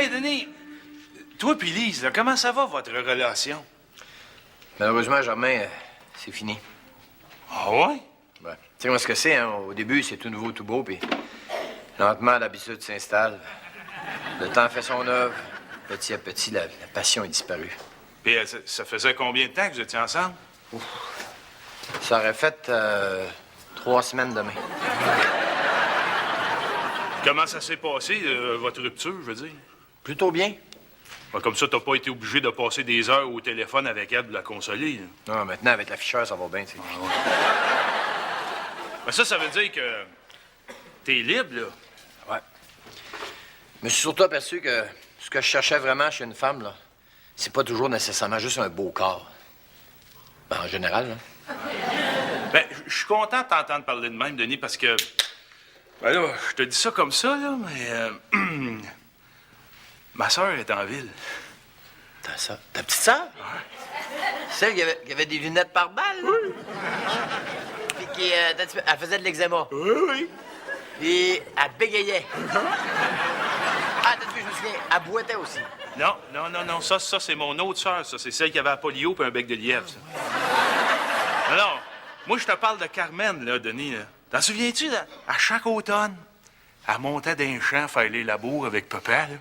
Hey, Denis, toi puis Lise, là, comment ça va, votre relation? Malheureusement, Germain, c'est fini. Ah ouais? Ben, tu sais comment ce que c'est, hein? Au début, c'est tout nouveau, tout beau, puis lentement, l'habitude s'installe. Le temps fait son œuvre. Petit à petit, la passion est disparue. Puis ça faisait combien de temps que vous étiez ensemble? Ça aurait fait 3 semaines demain. Comment ça s'est passé, votre rupture, je veux dire? Plutôt bien. Ben, comme ça, t'as pas été obligé de passer des heures au téléphone avec elle de la consoler. Là. Non, maintenant, avec l'afficheur, ça va bien, tu sais. Ben, ça veut dire que t'es libre, là. Ouais. Je me suis surtout aperçu que ce que je cherchais vraiment chez une femme, là, c'est pas toujours nécessairement juste un beau corps. Ben, en général, là. Ben, je suis content de t'entendre parler de même, Denis, parce que... Ben là, je te dis ça comme ça, là, mais... ma sœur est en ville. Ta petite sœur? Celle qui avait des lunettes par balle? Oui. Puis qui, elle faisait de l'eczéma. Oui, oui. Puis elle bégayait. Ah, t'as vu, je me souviens, elle boitait aussi. Non, ça, c'est mon autre sœur, ça. C'est celle qui avait la polio puis un bec de lièvre, ça. Non, moi, je te parle de Carmen, là, Denis, là. T'en souviens-tu, là? À chaque automne, elle montait dans les champs faire les labours avec papa, là.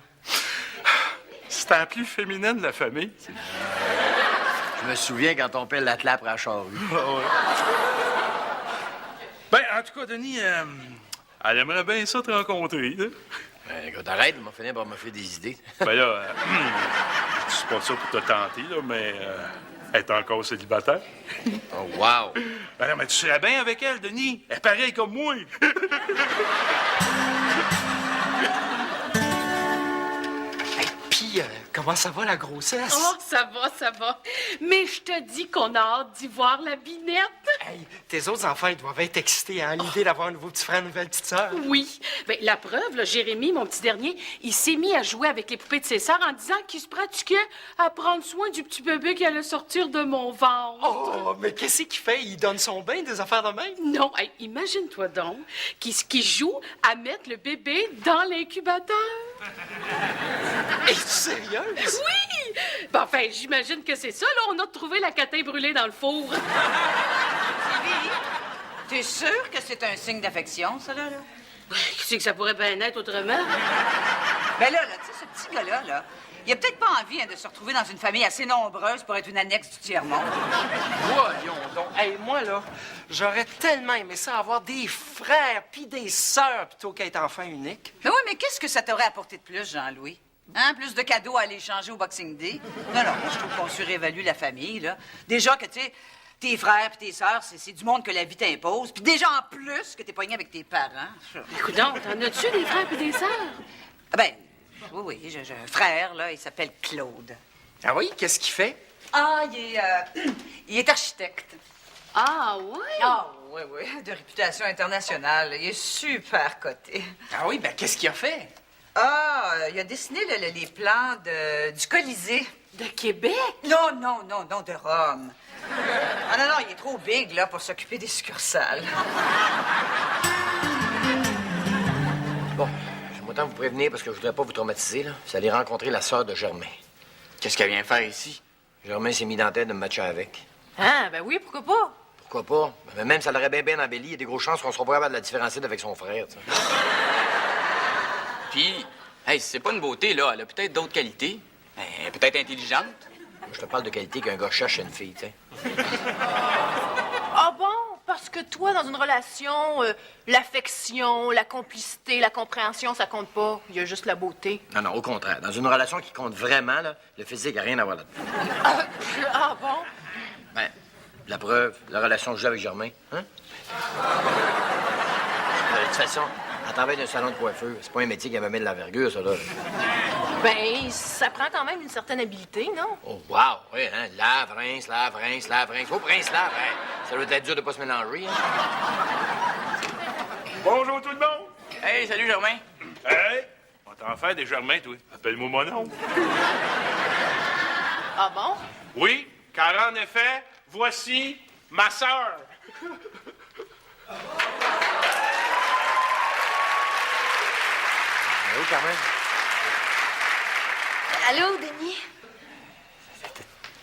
C'était la plus féminine de la famille. T'sais. Je me souviens quand ton père l'attelait après la charrue. Ouais. Ben, en tout cas, Denis, elle aimerait bien ça te rencontrer, là. Ben, écoute, arrête, il m'a fini par me faire des idées. Ben là, je suis pas ça pour te tenter, là, mais elle est encore célibataire. Oh, wow! Ben non, mais tu serais bien avec elle, Denis. Elle est pareille comme moi. Puis, comment ça va, la grossesse? Oh, ça va. Mais je te dis qu'on a hâte d'y voir la binette. Hey, tes autres enfants, ils doivent être excités à l'idée d'avoir un nouveau petit frère, une nouvelle petite sœur. Oui. Bien, la preuve, là, Jérémy, mon petit dernier, il s'est mis à jouer avec les poupées de ses sœurs en disant qu'il se pratiquait à prendre soin du petit bébé qui allait sortir de mon ventre. Oh, mais qu'est-ce qu'il fait? Il donne son bain, des affaires de même? Non, hey, imagine-toi donc qu'il joue à mettre le bébé dans l'incubateur. Es-tu sérieuse? Oui! Ben, enfin, j'imagine que c'est ça, là. On a trouvé la catin brûlée dans le four. Sylvie, t'es sûre que c'est un signe d'affection, ça, là? Qu'est-ce que ça pourrait bien être autrement? Ben là, tu sais, ce petit gars-là, là, il a peut-être pas envie, hein, de se retrouver dans une famille assez nombreuse pour être une annexe du tiers-monde. Voyons donc. Hey, moi, là, j'aurais tellement aimé ça, avoir des frères puis des sœurs plutôt qu'être enfant unique. Ben oui, mais qu'est-ce que ça t'aurait apporté de plus, Jean-Louis? Hein? Plus de cadeaux à aller échanger au Boxing Day? Non, moi, je trouve qu'on surévalue la famille, là. Déjà que, tu sais, tes frères puis tes sœurs, c'est du monde que la vie t'impose. Puis déjà, en plus, que t'es pogné avec tes parents. Écoute donc, t'en as-tu des frères et des sœurs? Ah ben, oui, j'ai un frère, là, il s'appelle Claude. Ah oui? Qu'est-ce qu'il fait? Ah, il est architecte. Ah, oui? Ah, oui, de réputation internationale. Il est super coté. Ah oui? Ben, qu'est-ce qu'il a fait? Ah, il a dessiné les plans du Colisée. De Québec? Non, de Rome. Ah non, il est trop big, là, pour s'occuper des succursales. Bon, j'aime autant vous prévenir parce que je voudrais pas vous traumatiser, là. Vous allez rencontrer la sœur de Germain. Qu'est-ce qu'elle vient faire ici? Germain s'est mis dans la tête de me matcher avec. Ah, ben oui, pourquoi pas? Pourquoi pas? Mais même ça l'aurait bien embelli, il y a des grosses chances qu'on soit pas capable de la différencier avec son frère, tu sais. Puis, hey, si c'est pas une beauté, là, elle a peut-être d'autres qualités. Elle est peut-être intelligente. Moi, je te parle de qualité qu'un gars cherche chez une fille, tu sais. Ah bon? Parce que toi, dans une relation, l'affection, la complicité, la compréhension, ça compte pas. Il y a juste la beauté. Non, au contraire. Dans une relation qui compte vraiment, là, le physique n'a rien à voir là-dedans. Ah bon? Ben, la preuve, la relation que j'ai avec Germain, hein? De toute façon, elle travaille dans un salon de coiffeur. C'est pas un métier qui va mettre de l'envergure, ça, là. Ben, ça prend quand même une certaine habileté, non? Oh, wow! Oui, hein? Lave, rince, lave, rince, lave, rince. Oh, rince, lave, hein? Ça doit être dur de pas se mélanger, hein? Bonjour, tout le monde. Hey, salut, Germain. Hey, on t'en fait des Germains, toi. Appelle-moi mon nom. Ah bon? Oui, car en effet, voici ma sœur. Oui, quand même. Allô, Denis?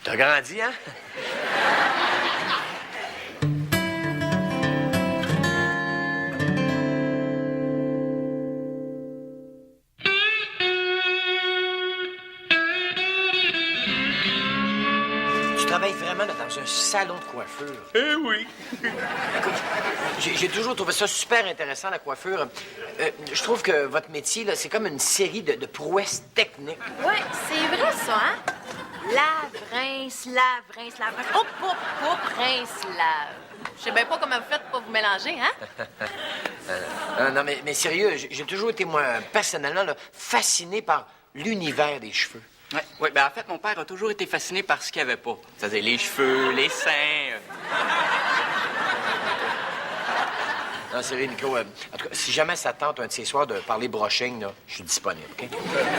T'as grandi, hein? Tu travailles vraiment là, dans un salon de coiffure. Eh oui. J'ai toujours trouvé ça super intéressant, la coiffure. Je trouve que votre métier, là, c'est comme une série de prouesses techniques. Oui, c'est vrai, ça, hein? Lave, rince, lave, rince, lave, rince. Hop, hop, hop, rince, lave. Je sais bien pas comment vous faites pour pas vous mélanger, hein? Non, mais sérieux, j'ai toujours été, moi, personnellement, là, fasciné par l'univers des cheveux. Oui, ben en fait, mon père a toujours été fasciné par ce qu'il n'y avait pas. C'est-à-dire les cheveux, les seins. Non, sérieux, Nico, en tout cas, si jamais ça tente un de ces soirs de parler brushing, là, je suis disponible, OK?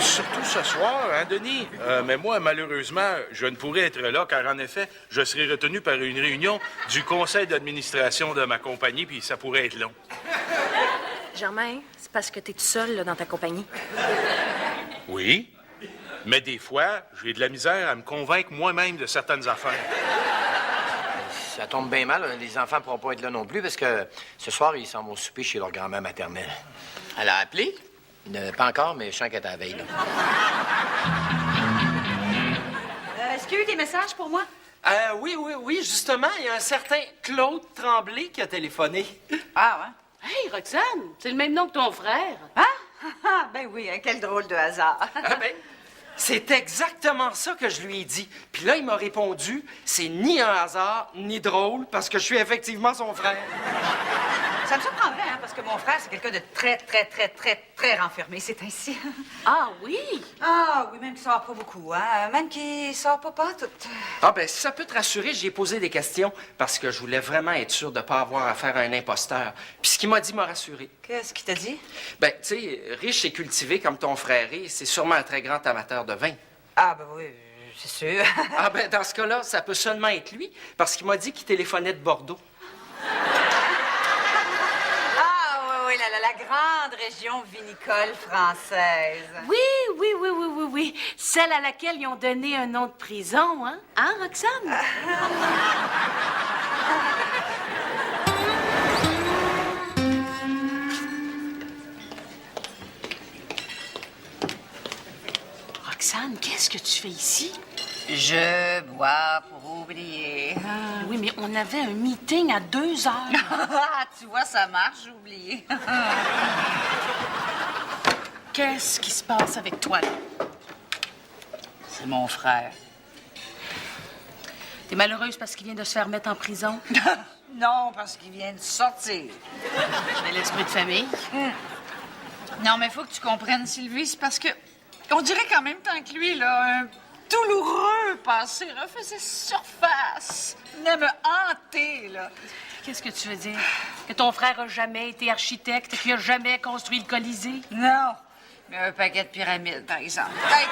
Surtout ce soir, hein, Denis? Mais moi, malheureusement, je ne pourrai être là, car en effet, je serai retenu par une réunion du conseil d'administration de ma compagnie, puis ça pourrait être long. Germain, c'est parce que t'es tout seul là, dans ta compagnie. Oui, mais des fois, j'ai de la misère à me convaincre moi-même de certaines affaires. Ça tombe bien mal, les enfants ne pourront pas être là non plus parce que ce soir, ils s'en vont souper chez leur grand-mère maternelle. Elle a appelé? Pas encore, mais je sens qu'elle est à la veille, là. Est-ce qu'il y a eu des messages pour moi? Oui, justement, il y a un certain Claude Tremblay qui a téléphoné. Ah, ouais? Hey, Roxane, c'est le même nom que ton frère. Ben oui, hein, quel drôle de hasard. Ah ben, c'est exactement ça que je lui ai dit. Puis là, il m'a répondu, c'est ni un hasard, ni drôle, parce que je suis effectivement son frère. Ça me surprendrait, hein, parce que mon frère, c'est quelqu'un de très renfermé, c'est ainsi. Ah oui? Ah oui, même qu'il sort pas beaucoup, hein. Même qu'il sort pas tout. Ah ben, si ça peut te rassurer, j'ai posé des questions parce que je voulais vraiment être sûr de pas avoir affaire à un imposteur. Puis ce qu'il m'a dit m'a rassuré. Qu'est-ce qu'il t'a dit? Ben, tu sais, riche et cultivé comme ton frère est, c'est sûrement un très grand amateur de vin. Ah ben oui, c'est sûr. Ah ben, dans ce cas-là, ça peut seulement être lui, parce qu'il m'a dit qu'il téléphonait de Bordeaux. Oui, la grande région vinicole française. Oui. Celle à laquelle ils ont donné un nom de prison, hein? Hein, Roxane? Roxane, qu'est-ce que tu fais ici? Je bois pour oublier. Oui, mais on avait un meeting à 2 heures. Tu vois, ça marche, j'ai oublié. Qu'est-ce qui se passe avec toi, là? C'est mon frère. T'es malheureuse parce qu'il vient de se faire mettre en prison? Non, parce qu'il vient de sortir. Mais l'esprit de famille? Non, mais faut que tu comprennes, Sylvie, c'est parce que on dirait qu'en même temps que lui, là, un douloureux passé refaisait surface. Venait me hanter, là. Qu'est-ce que tu veux dire? Que ton frère a jamais été architecte, qu'il a jamais construit le Colisée? Non, mais un paquet de pyramides, par exemple. Hey,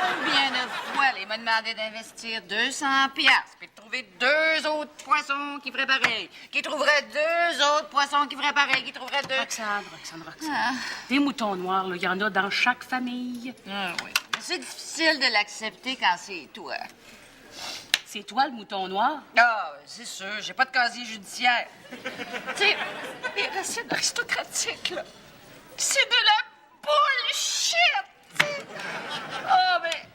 combien de fois il m'a demandé d'investir 200 piastres, puis de trouver 2 autres poissons qui feraient pareil, qui trouveraient 2 autres poissons qui feraient pareil, qui trouveraient 2... Roxane. Des moutons noirs, là, il y en a dans chaque famille. Ah oui. C'est difficile de l'accepter quand c'est toi. C'est toi, le mouton noir? Ah, c'est sûr, j'ai pas de casier judiciaire. Tu sais, les racines aristocratiques, là, c'est de la bullshit! t'sais. Ah, mais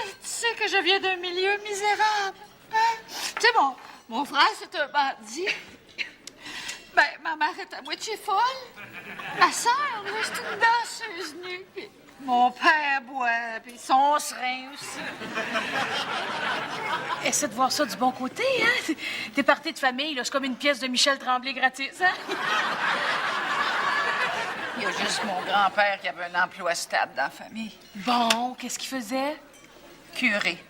tu sais que je viens d'un milieu misérable. Hein? Tu sais, mon frère, c'est un bandit. Ben, ma mère est à moitié folle. Ma sœur, là, c'est une danseuse nue. Puis mon père boit, puis son serin aussi. Essaie de voir ça du bon côté, hein? T'es parti de famille, là, c'est comme une pièce de Michel Tremblay gratis, hein? Il y a juste mon grand-père qui avait un emploi stable dans la famille. Bon, qu'est-ce qu'il faisait? Curé.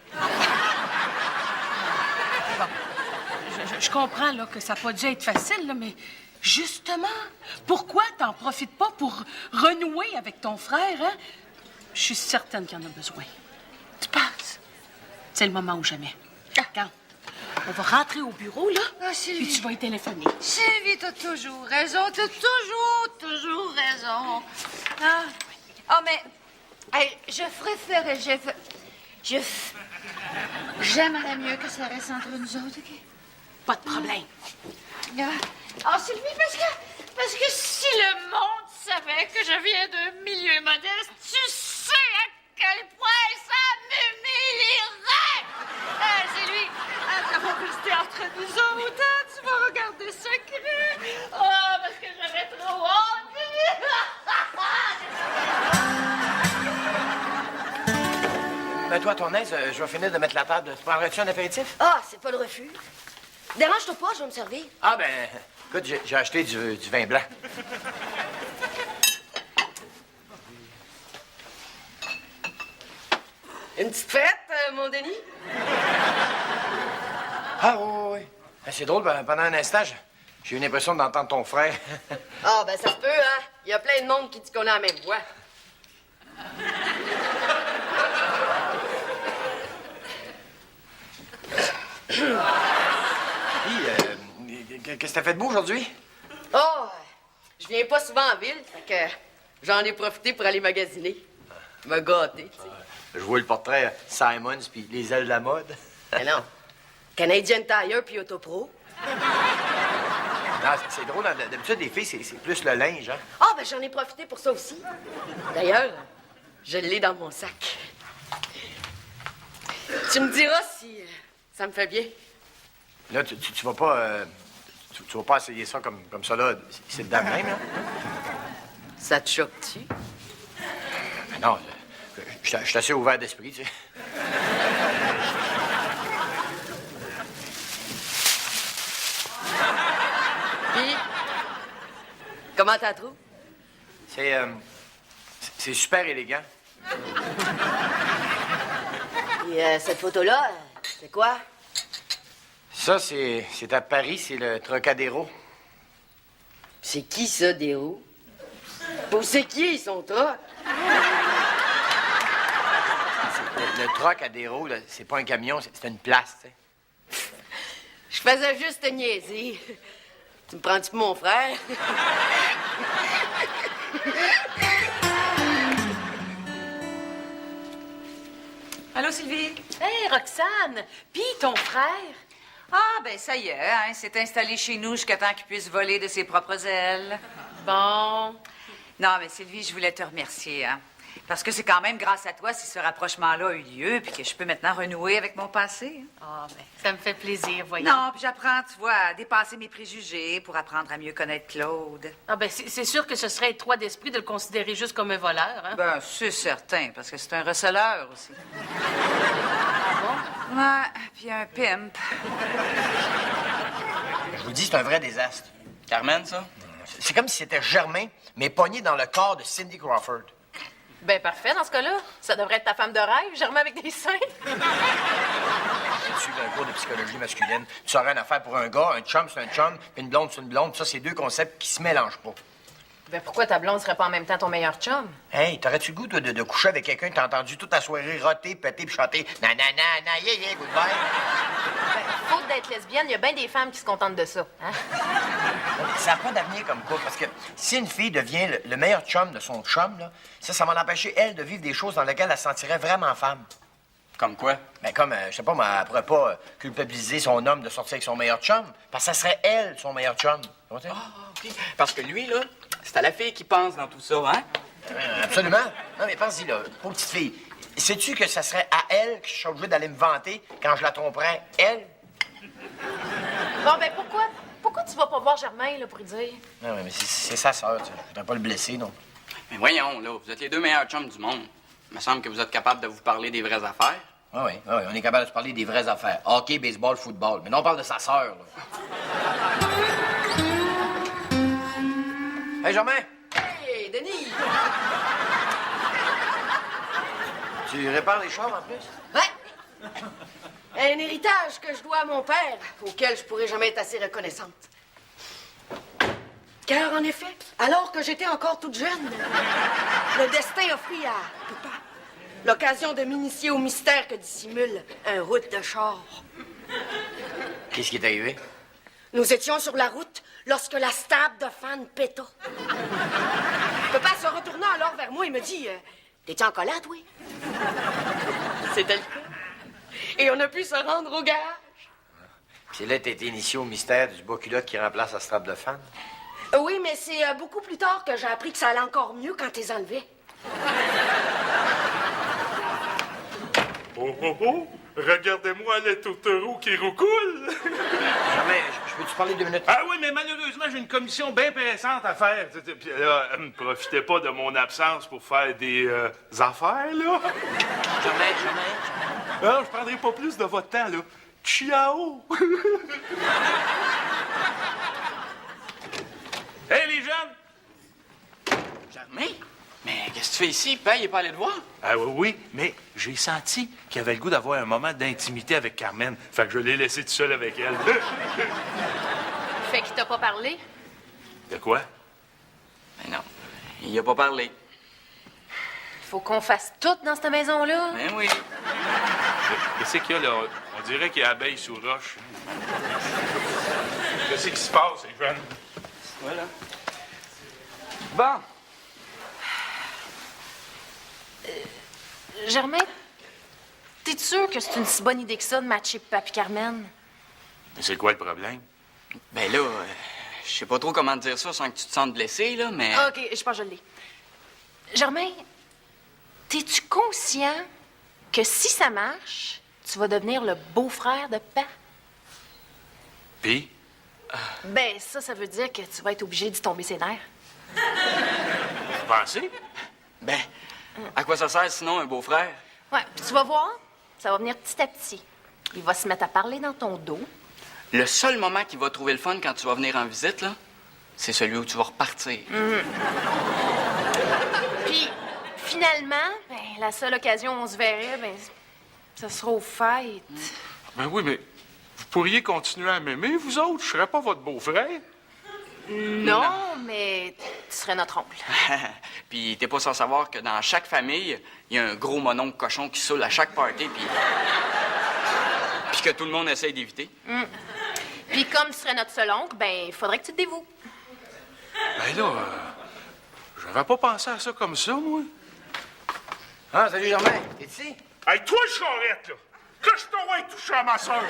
Bon, je comprends, là, que ça n'a pas dû être facile, là, mais justement, pourquoi t'en profites pas pour renouer avec ton frère, hein? Je suis certaine qu'il en a besoin. Tu penses? C'est le moment ou jamais. Quand? On va rentrer au bureau, là, Ah, Sylvie. puis tu vas y téléphoner. Sylvie, t'as toujours raison. T'as toujours raison. Ah, mais Hey, je préfère... J'aimerais mieux que ça reste entre nous autres, OK? Pas de problème. Oh, Sylvie, parce que si le monde savait que je viens d'un milieu modeste, tu sais à quel point ça m'humilierait! Sylvie, ça va rester entre nous autres, hein? Tu vas regarder secret. Oh, parce que j'avais trop honte. Mets-toi à ton aise, je vais finir de mettre la table. Tu prendrais-tu un apéritif? Ah, c'est pas de refus. Dérange-toi pas, je vais me servir. Ah, ben, écoute, j'ai acheté du vin blanc. Une petite fête, mon Denis? Ah, oui, oui. Ben, c'est drôle, ben, pendant un instant, j'ai eu l'impression d'entendre ton frère. Ah, ben ça se peut, hein? Il y a plein de monde qui dit qu'on a la même voix. Qu'est-ce que t'as fait de beau aujourd'hui? Oh, je viens pas souvent en ville, fait que j'en ai profité pour aller magasiner. Me gâter, tu sais. Je vois le portrait Simons puis les ailes de la mode. Mais non. Canadian Tire puis Autopro. Non, c'est drôle, hein, d'habitude, les filles, c'est plus le linge, hein? Ah, ben j'en ai profité pour ça aussi. D'ailleurs, je l'ai dans mon sac. Tu me diras si ça me fait bien. Là, tu vas pas... tu vas pas essayer ça comme ça, là. C'est dedans même, là? Ça te choque-tu? Mais non, je suis assez ouvert d'esprit, tu sais. Puis, comment t'as trouvé? C'est super élégant. Et cette photo-là, c'est quoi? Ça, c'est à Paris, c'est le Trocadéro. C'est qui, ça, des roues? Pour c'est qui, son truck? Le Trocadéro, là, c'est pas un camion, c'est une place, tu sais. Je faisais juste te niaiser. Tu me prends-tu pour mon frère? Allô, Sylvie? Hey, Roxane! Puis ton frère? Ah, ben ça y est, hein, il s'est installé chez nous jusqu'à temps qu'il puisse voler de ses propres ailes. Bon. Non, mais Sylvie, je voulais te remercier, hein. Parce que c'est quand même grâce à toi si ce rapprochement-là a eu lieu, puis que je peux maintenant renouer avec mon passé. Ah, ben, ça me fait plaisir, voyons. Non, puis j'apprends, tu vois, à dépasser mes préjugés pour apprendre à mieux connaître Claude. Ah, ben, c'est sûr que ce serait étroit d'esprit de le considérer juste comme un voleur, hein? Ben, c'est certain, parce que c'est un receleur aussi. Ouais, puis un pimp. Je vous le dis, c'est un vrai désastre. Carmen, ça? C'est comme si c'était Germain, mais pogné dans le corps de Cindy Crawford. Ben, parfait, dans ce cas-là. Ça devrait être ta femme de rêve, Germain avec des seins. J'ai suivi un cours de psychologie masculine. Tu saurais une affaire pour un gars, un chum, c'est un chum, puis une blonde, c'est une blonde. Ça, c'est deux concepts qui se mélangent pas. Ben, pourquoi ta blonde serait pas en même temps ton meilleur chum? Hey, t'aurais-tu le goût, toi, de coucher avec quelqu'un que t'as entendu toute la soirée roter, péter puis chanter « Nanana, yeah, yeah, goodbye ». Ben, faute d'être lesbienne, il y a bien des femmes qui se contentent de ça, hein? Ça n'a pas d'avenir comme couple, parce que si une fille devient le meilleur chum de son chum, là, ça va l'empêcher, elle, de vivre des choses dans lesquelles elle se sentirait vraiment femme. Comme quoi? Ben comme, je sais pas, mais elle pourrait pas culpabiliser son homme de sortir avec son meilleur chum, parce que ça serait elle, son meilleur chum. Ah, OK. Parce que lui, là, c'est à la fille qui pense dans tout ça, hein? Absolument. Non, mais pense-y, là, pauvre petite fille. Sais-tu que ça serait à elle que je suis obligé d'aller me vanter quand je la tromperais, elle? Bon, ben, pourquoi tu vas pas voir Germain, là, pour lui dire? Non, mais c'est sa sœur, tu sais. Je voudrais pas le blesser, non. Mais voyons, là, vous êtes les deux meilleurs chums du monde. Il me semble que vous êtes capable de vous parler des vraies affaires. Oui, on est capable de se parler des vraies affaires. Hockey, baseball, football. Mais non, on parle de sa sœur, là. Hey, Germain! Hey, Denis! Tu répares les chars, en plus? Ouais! Un héritage que je dois à mon père, auquel je pourrai jamais être assez reconnaissante. Car, en effet, alors que j'étais encore toute jeune, le destin offrit à papa l'occasion de m'initier au mystère que dissimule un route de char. Qu'est-ce qui est arrivé? Nous étions sur la route lorsque la stable de fan péta. Papa se retourna alors vers moi et me dit T'es-tu en colère, toi? C'était le cas. Et on a pu se rendre au garage. Puis là, t'as été initié au mystère du bas culotte qui remplace la strap de fan. Oui, mais c'est beaucoup plus tard que j'ai appris que ça allait encore mieux quand t'es enlevé. Oh, oh, oh! Regardez-moi les tourtereaux qui roucoulent! Germain, je peux-tu parler 2 minutes? Ah oui, mais malheureusement, j'ai une commission bien pressante à faire. Puis là, profitez pas de mon absence pour faire des affaires, là. Germain. Non, je prendrai pas plus de votre temps, là. Ciao! Hey, les jeunes! Germain? Mais qu'est-ce que tu fais ici? Père, il est pas allé te voir? Ah oui, oui, mais j'ai senti qu'il avait le goût d'avoir un moment d'intimité avec Carmen. Fait que je l'ai laissé tout seul avec elle. Fait qu'il t'a pas parlé? De quoi? Ben non, il a pas parlé. Faut qu'on fasse tout dans cette maison-là. Ben oui. Qu'est-ce qu'il y a, là? On dirait qu'il y a abeille sous roche. Qu'est-ce qui se passe, les jeunes? Voilà. Bon. Germain, t'es sûr que c'est une si bonne idée que ça de matcher Papi Carmen? Mais c'est quoi le problème? Ben là, je sais pas trop comment te dire ça sans que tu te sentes blessé, là, mais... OK, je pense que je l'ai. Germain, t'es-tu conscient que si ça marche, tu vas devenir le beau-frère de Pa? Puis? Ben, ça veut dire que tu vas être obligé d'y tomber ses nerfs. Vous pensez? Ben, à quoi ça sert sinon un beau-frère? Ouais, puis tu vas voir, ça va venir petit à petit. Il va se mettre à parler dans ton dos. Le seul moment qu'il va trouver le fun quand tu vas venir en visite, là, c'est celui où tu vas repartir. Puis, finalement, ben, la seule occasion où on se verrait, ben, ça sera aux fêtes. Ben oui, mais vous pourriez continuer à m'aimer, vous autres? Je serais pas votre beau-frère. Non, mais tu serais notre oncle. Puis t'es pas sans savoir que dans chaque famille, il y a un gros mononcle cochon qui saoule à chaque party, puis que tout le monde essaye d'éviter. Puis comme tu serais notre seul oncle, ben, il faudrait que tu te dévoues. Ben là, j'avais pas pensé à ça comme ça, moi. Ah, salut Germain. T'es ici? Hey, toi, le charrette, là! Que je t'aurais touché à ma soeur!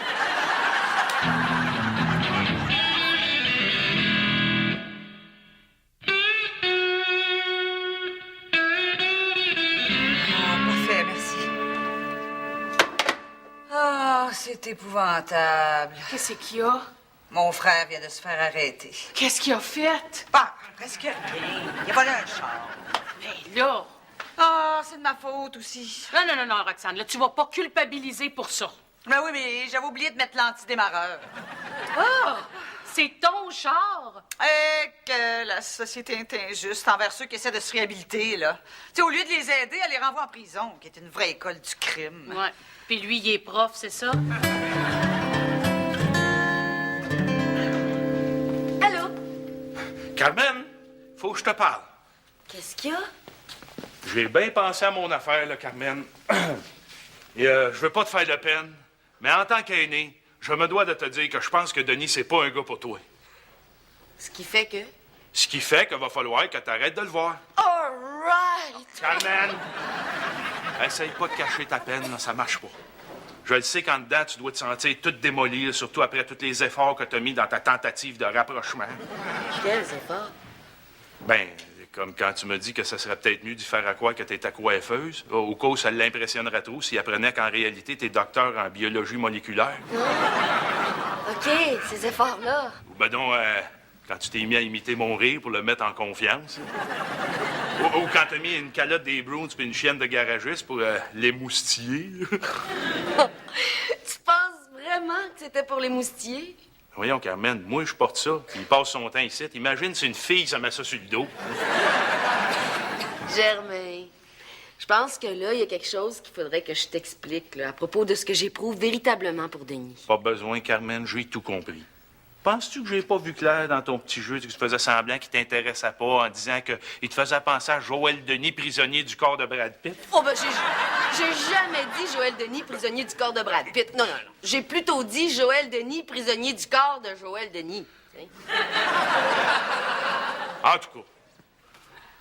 Parfait, merci. Ah, c'est épouvantable. Qu'est-ce qu'il y a? Mon frère vient de se faire arrêter. Qu'est-ce qu'il a fait? Pas presque rien. Il a volé un char. Mais là... Ah, c'est de ma faute aussi. Non, Roxane, là, tu vas pas culpabiliser pour ça. Ben oui, mais j'avais oublié de mettre l'antidémarreur. Ah! C'est ton char! Et que la société est injuste envers ceux qui essaient de se réhabiliter, là. Tu sais, au lieu de les aider, elle les renvoie en prison, qui est une vraie école du crime. Ouais. Puis lui, il est prof, c'est ça? Allô? Carmen, faut que je te parle. Qu'est-ce qu'il y a? J'ai bien pensé à mon affaire, là, Carmen. Et je veux pas te faire de peine, mais en tant qu'aîné, je me dois de te dire que je pense que Denis, c'est pas un gars pour toi. Ce qui fait que... Ce qui fait qu'il va falloir que tu arrêtes de le voir. All right! Carmen! Essaye pas de cacher ta peine, là, ça marche pas. Je le sais qu'en dedans, tu dois te sentir toute démolie, là, surtout après tous les efforts que tu as mis dans ta tentative de rapprochement. Quels efforts? Ben, comme quand tu me dis que ça serait peut-être mieux d'y faire à croire que t'es ta coiffeuse, au cas où ça l'impressionnerait trop s'il apprenait qu'en réalité, t'es docteur en biologie moléculaire. OK, ces efforts-là. Ou ben donc, quand tu t'es mis à imiter mon rire pour le mettre en confiance. Ou quand t'as mis une calotte des Browns puis une chienne de garagiste pour l'émoustiller. Tu penses vraiment que c'était pour les moustiers? Voyons, Carmen, moi, je porte ça. Il passe son temps ici. Imagine si une fille, ça met ça sur le dos. Germain, je pense que là, il y a quelque chose qu'il faudrait que je t'explique là, à propos de ce que j'éprouve véritablement pour Denis. Pas besoin, Carmen, j'ai tout compris. Penses-tu que j'ai pas vu clair dans ton petit jeu que tu faisais semblant qu'il t'intéressait pas en disant qu'il te faisait penser à Joël Denis, prisonnier du corps de Brad Pitt? Oh, ben, j'ai jamais dit Joël Denis, prisonnier du corps de Brad Pitt. Non. J'ai plutôt dit Joël Denis, prisonnier du corps de Joël Denis. T'sais. En tout cas,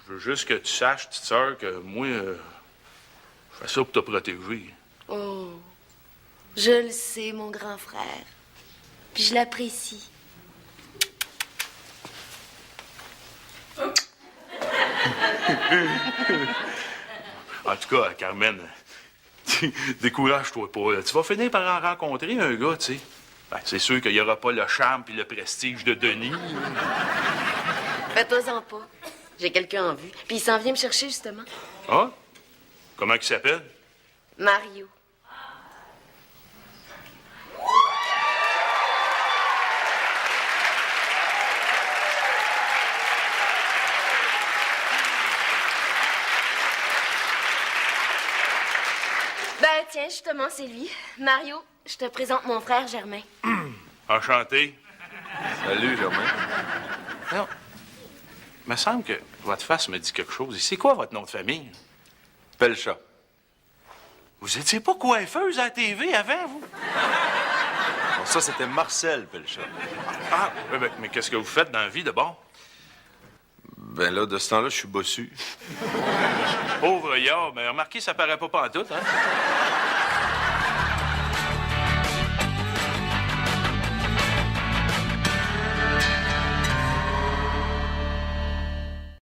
je veux juste que tu saches, petite sœur, que moi, Je fais ça pour te protéger. Oh, je le sais, mon grand frère. Puis je l'apprécie. En tout cas, Carmen, décourage-toi pas. Là. Tu vas finir par en rencontrer un gars, tu sais. Ben, c'est sûr qu'il n'y aura pas le charme et le prestige de Denis. Fais-toi-en pas. J'ai quelqu'un en vue. Puis il s'en vient me chercher, justement. Ah? Comment il s'appelle? Mario. Ben, tiens, justement, c'est lui. Mario, je te présente mon frère Germain. Enchanté. Salut, Germain. Non. Il me semble que votre face me dit quelque chose. Et c'est quoi votre nom de famille? Pelchat. Vous étiez pas coiffeuse à la TV avant, vous? Bon, ça, c'était Marcel Pelchat. Ah, mais qu'est-ce que vous faites dans la vie, de bon? Ben là, de ce temps-là, je suis bossu. Pauvre Yard, mais remarquez, ça paraît pas pantoute, hein?